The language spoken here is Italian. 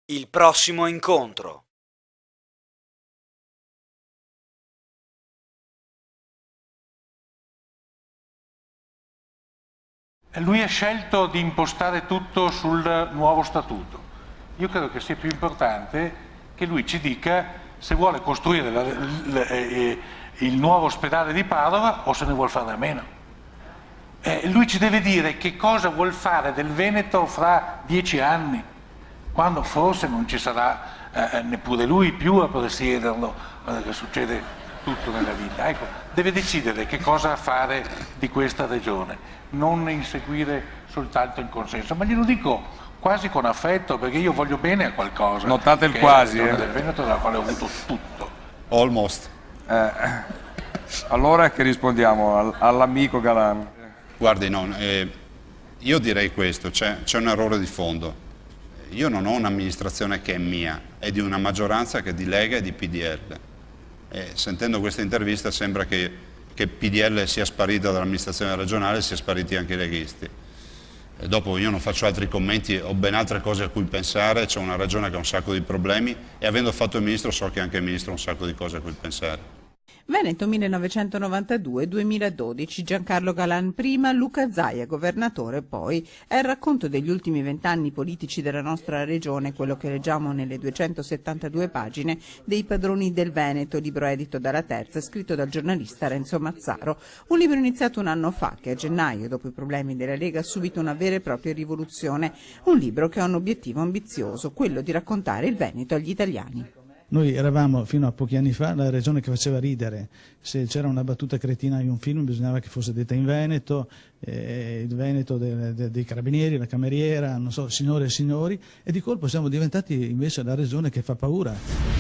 Il prossimo incontro. Lui ha scelto di impostare tutto sul nuovo statuto. Io credo che sia più importante che lui ci dica se vuole costruire il nuovo ospedale di Padova o se ne vuole fare a meno. Lui ci deve dire che cosa vuol fare del Veneto fra 10 anni, quando forse non ci sarà neppure lui più a presiederlo, che succede tutto nella vita. Ecco, deve decidere che cosa fare di questa regione, non inseguire soltanto il consenso, ma glielo dico quasi con affetto, perché io voglio bene a qualcosa. Notate il che quasi, è la regione del Veneto, dalla quale ho avuto tutto. Almost. Allora che rispondiamo all'amico Galan? Guardi, io direi questo, c'è un errore di fondo. Io non ho un'amministrazione che è mia, è di una maggioranza che è di Lega e di PDL. Sentendo questa intervista sembra che PDL sia sparita dall'amministrazione regionale e sia spariti anche i leghisti. E dopo io non faccio altri commenti, ho ben altre cose a cui pensare, c'è una regione che ha un sacco di problemi e avendo fatto il ministro so che anche il ministro ha un sacco di cose a cui pensare. Veneto 1992-2012, Giancarlo Galan prima, Luca Zaia governatore poi. È il racconto degli ultimi 20 anni politici della nostra regione, quello che leggiamo nelle 272 pagine dei Padroni del Veneto, libro edito dalla Terza, scritto dal giornalista Renzo Mazzaro. Un libro iniziato un anno fa, che a gennaio, dopo i problemi della Lega, ha subito una vera e propria rivoluzione. Un libro che ha un obiettivo ambizioso, quello di raccontare il Veneto agli italiani. Noi eravamo fino a pochi anni fa la regione che faceva ridere. Se c'era una battuta cretina in un film bisognava che fosse detta in Veneto, il Veneto dei carabinieri, la cameriera, non so, signore e signori, e di colpo siamo diventati invece la regione che fa paura.